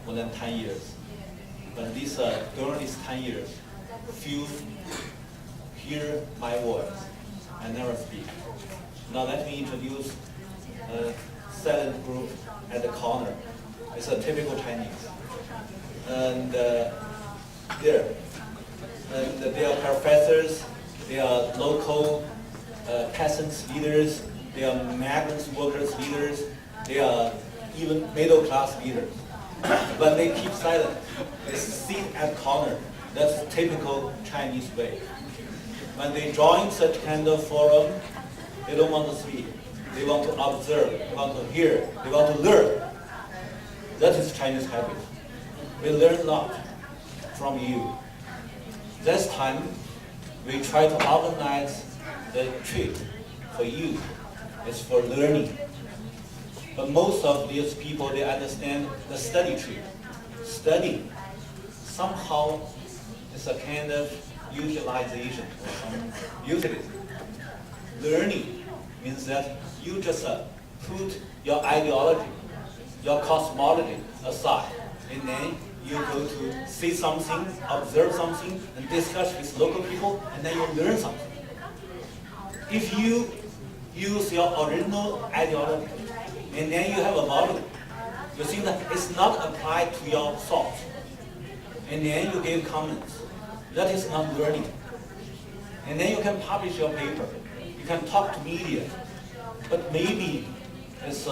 more than 10 years. But this, during these 10 years, few hear my words. I never speak. Now let me introduce a silent group at the corner. It's a typical Chinese. And they are professors, they are local peasants leaders, they are migrants workers leaders, they are even middle class leaders. But they keep silent. They sit at corner. That's the typical Chinese way. When they join such kind of forum, they don't want to speak. They want to observe, they want to hear, they want to learn. That is Chinese habit. We learn a lot from you. This time, we try to organize the trip for you. It's for learning. But most of these people, they understand the study trip. Study somehow is a kind of utilization or some utility. Learning means that you just put your ideology, your cosmology aside, and then you go to see something, observe something, and discuss with local people, and then you learn something. If you use your original ideology, and then you have a model, you think that it's not applied to your thoughts, and then you give comments. That is not learning. And then you can publish your paper. You can talk to media, but maybe it's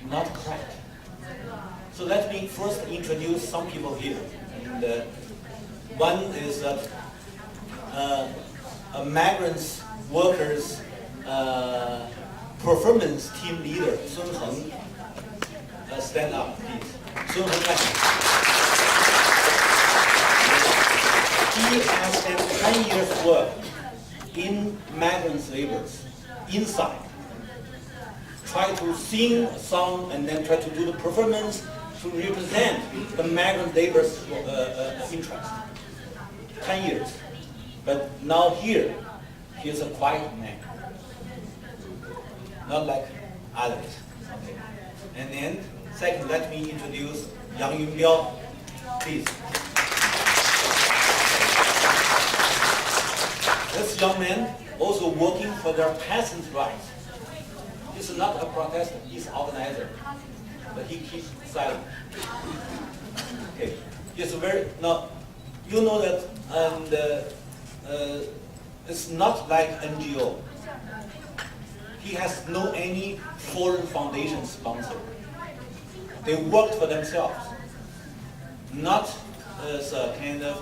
not correct. So let me first introduce some people here. And one is a migrants workers performance team leader, Sun Heng. Stand up, please. Sun Heng. He has spent 10 years work in migrants labors, inside. Try to sing a song and then try to do the performance to represent the migrant labor's interest. 10 years. But now here, he is a quiet man. Not like others. Okay. And then, second, let me introduce Yang Yunbiao, please. This young man also working for their peasants' rights. He's not a protester, he's an organizer. But he keeps silent. Okay. He's very, now, you know that it's not like NGO. He has no any foreign foundation sponsor. They worked for themselves. Not as a kind of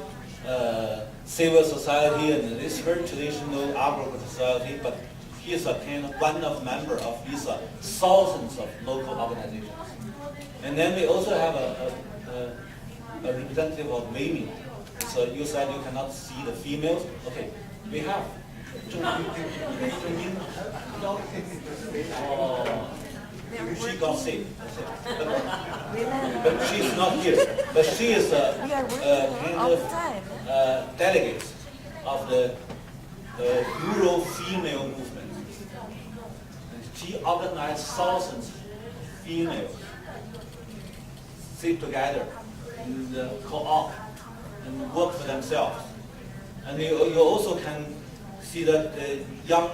civil society and this very traditional agro society, but he is a kind of one of member of these thousands of local organizations. And then we also have a representative of Renmin. So you said you cannot see the females. Okay, we have. She got sick. But she's not here. But she is a kind of delegate of the rural female movement. And she organized thousands of females sit together and co-op and work for themselves. And you also can see that the young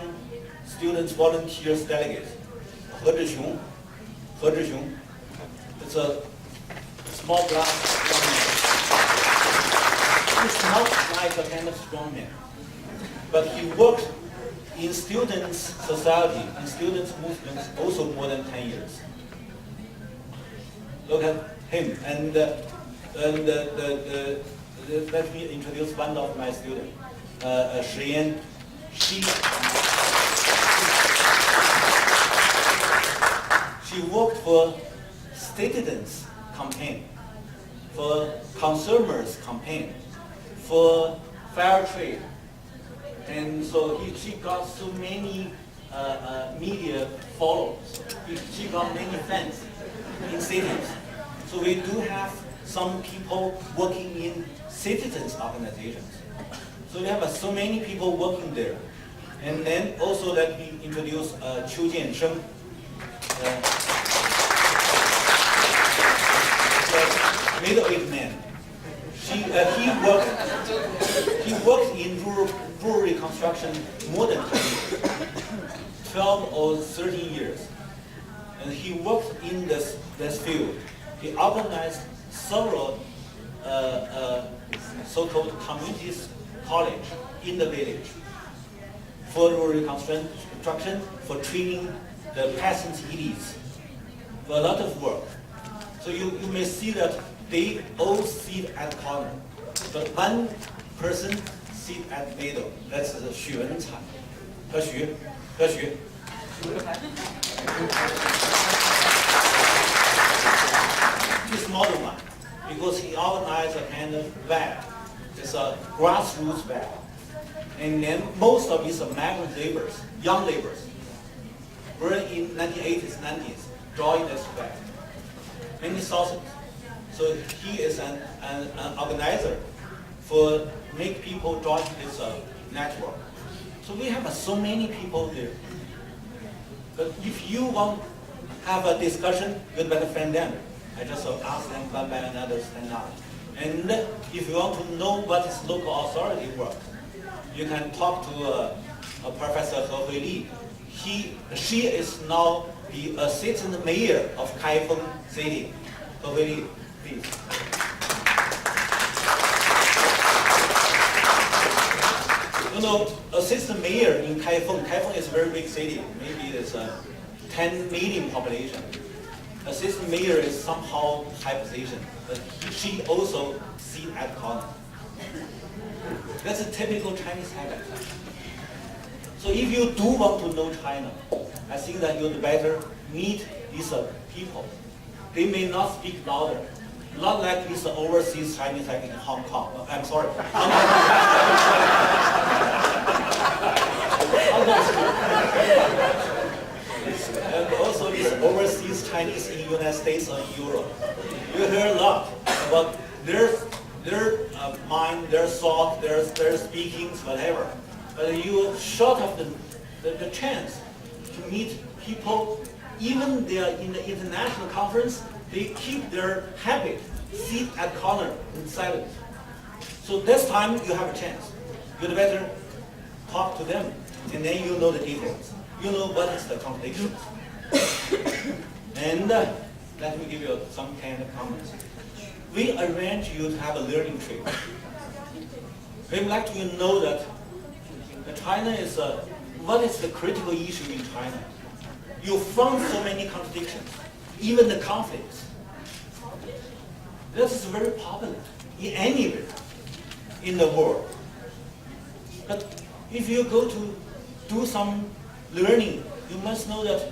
students, volunteers, delegates. He Zhixiong. It's a small glass strongman. He's not like a kind of strongman, but he worked in students' society, in students' movements, also more than 10 years. Look at him. And let me introduce one of my students, Xi'an. She worked for citizens campaign, for consumers campaign, for fair trade. And so she got so many media followers. She got many fans in cities. So we do have some people working in citizens organizations. So we have so many people working there. And then also let me introduce Qiu Jiansheng. middle-aged man. He worked in rural reconstruction more than 10 years, 12 or 13 years. And he worked in this field. He organized several so-called communities college in the village for rural reconstruction, for training the peasant elites, for a lot of work. So you may see that they all sit at corner, but one person sit at middle. That's the Xu Wencan. He He's model one because he organized a kind of web. It's a grassroots web. And then most of his migrant laborers, young laborers, were in 1980s, 90s, joined this web. Many thousands. So he is an organizer for make people join this network. So we have so many people there. But if you want to have a discussion, you'd better find them. I just ask them one by another stand up. And if you want to know what is local authority work, you can talk to Professor He Huili. She is now the assistant mayor of Kaifeng City. He Huili, please. You know, assistant mayor in Kaifeng is a very big city. Maybe it's a 10 million population. Assistant mayor is somehow high position, but she also sits at corner. That's a typical Chinese habit. So if you do want to know China, I think that you'd better meet these people. They may not speak louder, not like these overseas Chinese like in Hong Kong. I'm sorry. And also these overseas Chinese in United States or Europe. You hear a lot about their mind, their thought, their speakings, whatever. But you short of the chance to meet people, even they are in the international conference, they keep their habit, sit at corner in silence. So this time you have a chance. You'd better talk to them, and then you know the details. You know what is the contradictions. And let me give you some kind of comments. We arrange you to have a learning trip. We would like to know that China is what is the critical issue in China? You found so many contradictions, even the conflicts. This is very popular in anywhere in the world. But if you go to do some learning, you must know that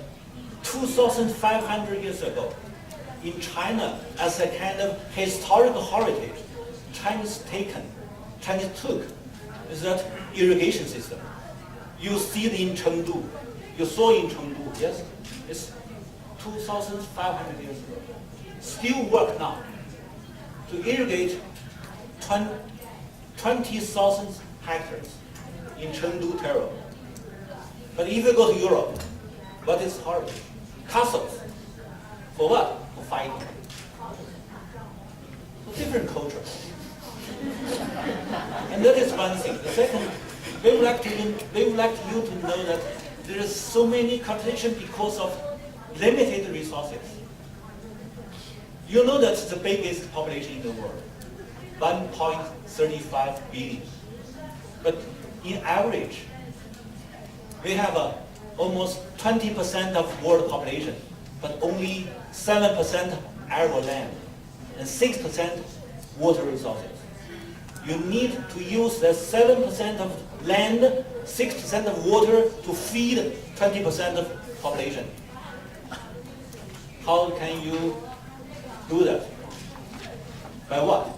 2,500 years ago, in China, as a kind of historical heritage, Chinese took is that irrigation system. You see it in Chengdu. You saw in Chengdu, yes? It's 2,500 years ago. Still work now to irrigate 20,000 hectares in Chengdu territory. But if you go to Europe, what is heritage? Castles. For what? For fighting. So different cultures. And that is one thing. The second, they would like you to know that there is so many contradictions because of limited resources. You know that's the biggest population in the world, 1.35 billion. But in average, we have almost 20% of world population, but only 7% arable land and 6% water resources. You need to use the 7% of land, 6% of water to feed 20% of population. How can you do that? By what?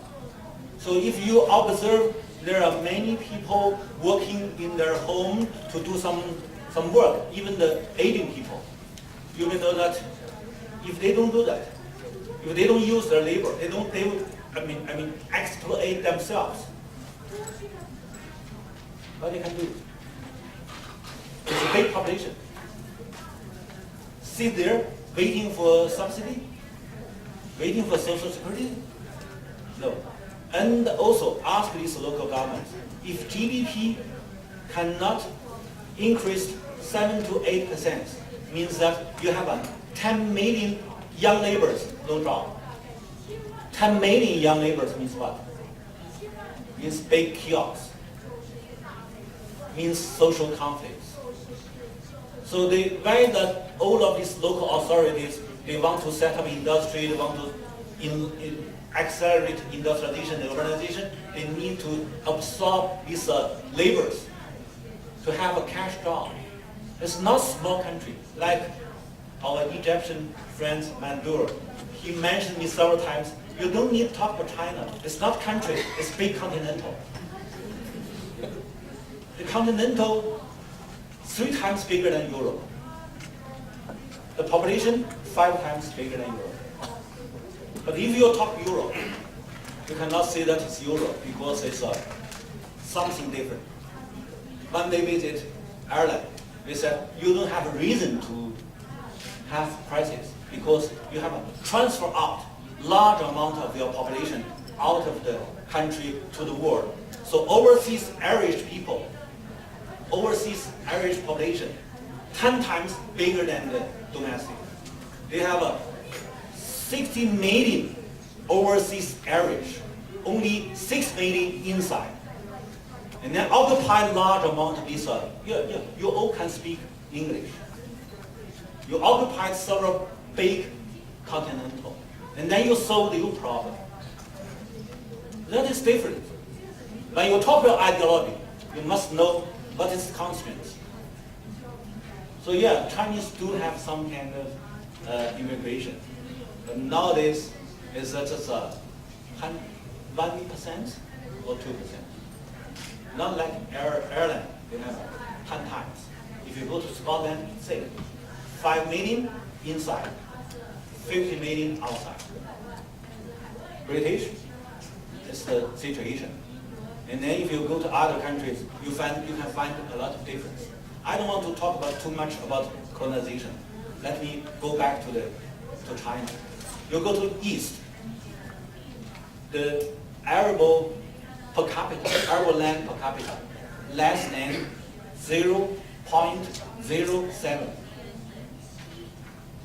So if you observe there are many people working in their home to do some work, even the aging people, you may know that if they don't do that, if they don't use their labor, they will exploit themselves. What they can do? It's a big population. Sit there waiting for subsidy, waiting for social security. No. And also ask these local governments, if GDP cannot increase 7 to 8%, means that you have 10 million young laborers, no job. 10 million young laborers means what? Means big chaos. Means social conflicts. So why that all of these local authorities, they want to set up industry, they want to accelerate industrialization and urbanization, they need to absorb these laborers to have a cash job. It's not a small country, like our Egyptian friend Mandur. He mentioned me several times, you don't need to talk about China. It's not country, it's big continental. The continental, 3 times bigger than Europe. The population, 5 times bigger than Europe. But if you talk Europe, you cannot say that it's Europe because it's something different. When they visit Ireland, they said, you don't have a reason to have crisis because you have transfer out large amount of your population out of the country to the world. So overseas Irish people, overseas Irish population, 10 times bigger than the domestic. They have 60 million overseas Irish, only 6 million inside. And then occupy large amount of this, you all can speak English. You occupy several big continental. And then you solve your problem. That is different. When you talk about ideology, you must know what is the consequence. So yeah, Chinese do have some kind of immigration. But nowadays, it's just 1% or 2%. Not like Ireland, they have 10 times. If you go to Scotland, say 5 million inside, 50 million outside. British is the situation. And then if you go to other countries, you can find a lot of difference. I don't want to talk about too much about colonization. Let me go back to China. You go to east, the arable per capita, arable land per capita, less than 0.07.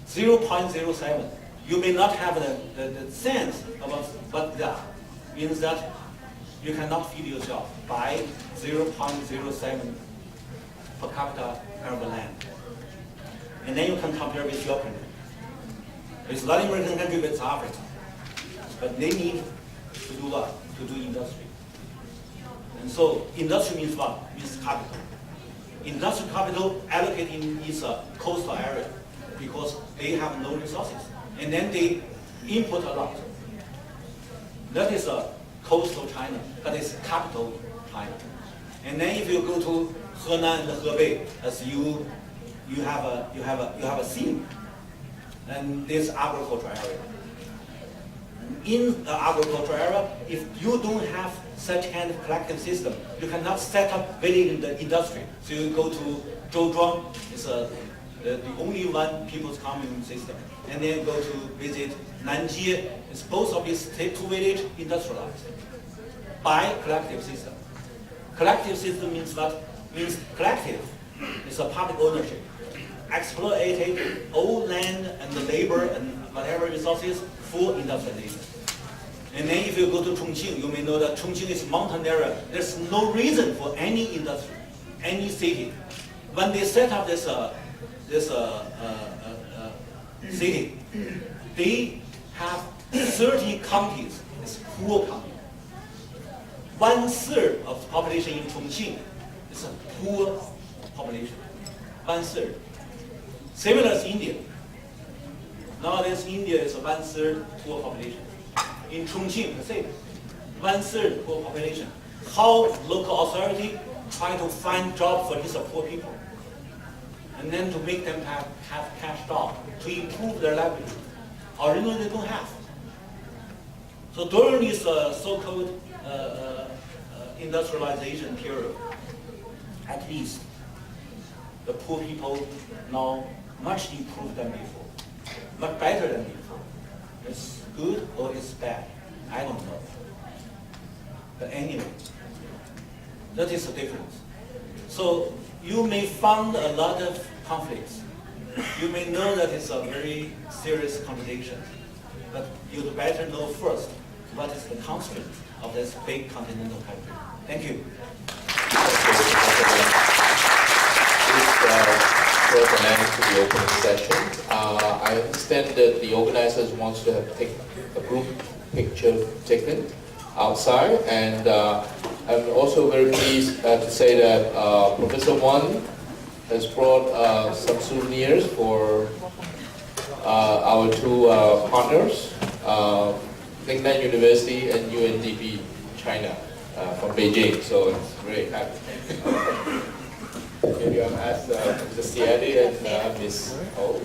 0.07. You may not have the sense about what that means, that you cannot feed yourself by 0.07 per capita arable land. And then you can compare with your country. It's Latin American country with Africa. But they need to do what? To do industry. And so industry means what? Means capital. Industrial capital allocated in this coastal area because they have no resources. And then they import a lot. That is coastal China, but it's capital China. And then if you go to Henan and Hebei, as you have a scene, and this agricultural area. In the agricultural area, if you don't have such kind of collective system, you cannot set up within the industry. So you go to Zhouzhuang, it's the only one people's commune system. And then go to visit Nanjie, it's both of these two villages industrialized by collective system. Collective system means what? Means collective. It's a public ownership. Exploited all land and the labor and whatever resources for industrialization. And then if you go to Chongqing, you may know that Chongqing is mountain area. There's no reason for any industry, any city. When they set up this city, they have 30 counties. It's poor county. 1/3 of the population in Chongqing is a poor population. 1/3. Similar as India. Nowadays, India is a 1/3 poor population. In Chongqing, the same. 1/3 poor population. How local authority try to find jobs for these poor people, and then to make them have cash job to improve their livelihood. Originally, they don't have. So during this so-called industrialization period, at least the poor people now much improved than before, much better than before. It's good or it's bad, I don't know. anyway. That is the difference. So you may find a lot of conflicts. You may know that it's a very serious contradiction, but you'd better know first what is the constraint of this big continental country. Thank you. This an end to the opening session. I understand that the organizers want to have a group picture taken outside, and I'm also very pleased to say that Professor Wang has brought some souvenirs for our two partners, Lingnan University and UNDP China from Beijing. So it's very happy. Maybe I'll ask Mr. Seade and Ms. Ho.